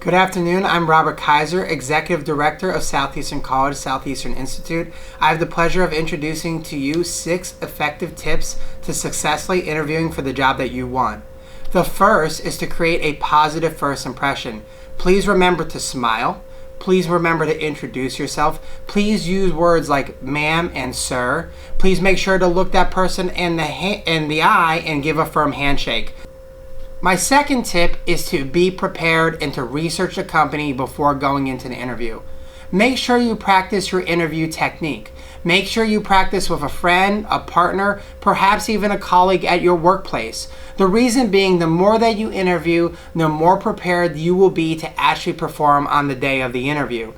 Good afternoon. I'm Robert Kaiser, Executive Director of Southeastern College, Southeastern Institute. I have the pleasure of introducing to you 6 effective tips to successfully interviewing for the job that you want. The first is to create a positive first impression. Please remember to smile. Please remember to introduce yourself. Please use words like ma'am and sir. Please make sure to look that person in the eye and give a firm handshake. My second tip is to be prepared and to research the company before going into the interview. Make sure you practice your interview technique. Make sure you practice with a friend, a partner, perhaps even a colleague at your workplace. The reason being, the more that you interview, the more prepared you will be to actually perform on the day of the interview.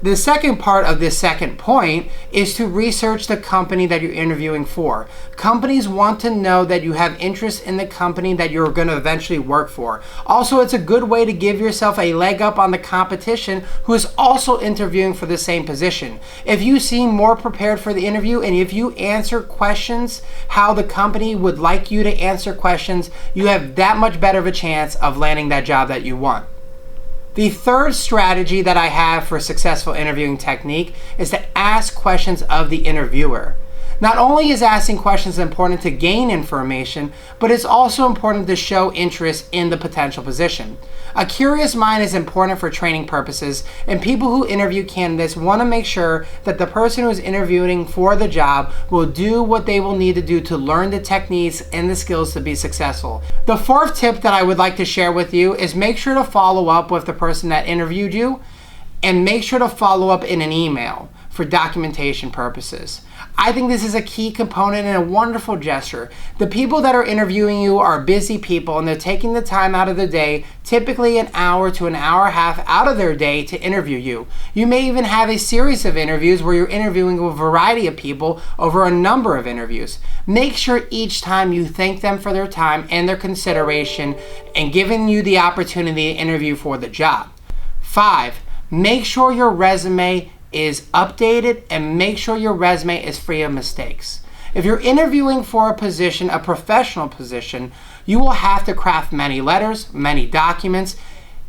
The second part of this second point is to research the company that you're interviewing for. Companies want to know that you have interest in the company that you're going to eventually work for. Also, it's a good way to give yourself a leg up on the competition who is also interviewing for the same position. If you seem more prepared for the interview and if you answer questions how the company would like you to answer questions, you have that much better of a chance of landing that job that you want. The third strategy that I have for successful interviewing technique is to ask questions of the interviewer. Not only is asking questions important to gain information, but it's also important to show interest in the potential position. A curious mind is important for training purposes, and people who interview candidates want to make sure that the person who is interviewing for the job will do what they will need to do to learn the techniques and the skills to be successful. The fourth tip that I would like to share with you is make sure to follow up with the person that interviewed you, and make sure to follow up in an email for documentation purposes. I think this is a key component and a wonderful gesture. The people that are interviewing you are busy people, and they're taking the time out of the day, typically an hour to an hour and a half out of their day, to interview you. You may even have a series of interviews where you're interviewing a variety of people over a number of interviews. Make sure each time you thank them for their time and their consideration and giving you the opportunity to interview for the job. 5, make sure your resume is updated and make sure your resume is free of mistakes. If you're interviewing for a position, a professional position, you will have to craft many letters, many documents.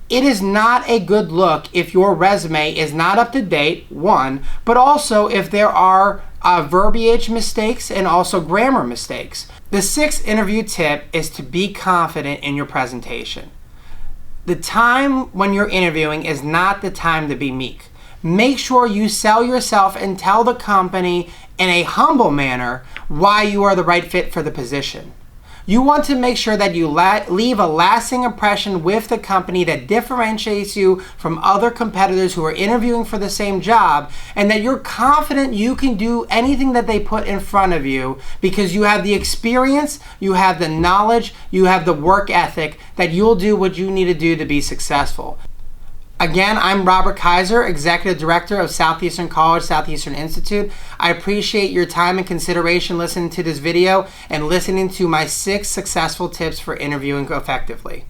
It is not a good look if your resume is not up to date, one, but also if there are verbiage mistakes and also grammar mistakes. The 6th interview tip is to be confident in your presentation. The time when you're interviewing is not the time to be meek. Make sure you sell yourself and tell the company in a humble manner why you are the right fit for the position. You want to make sure that you leave a lasting impression with the company that differentiates you from other competitors who are interviewing for the same job, and that you're confident you can do anything that they put in front of you because you have the experience, you have the knowledge, you have the work ethic that you'll do what you need to do to be successful. Again, I'm Robert Kaiser, Executive Director of Southeastern College, Southeastern Institute. I appreciate your time and consideration listening to this video and listening to my 6 successful tips for interviewing effectively.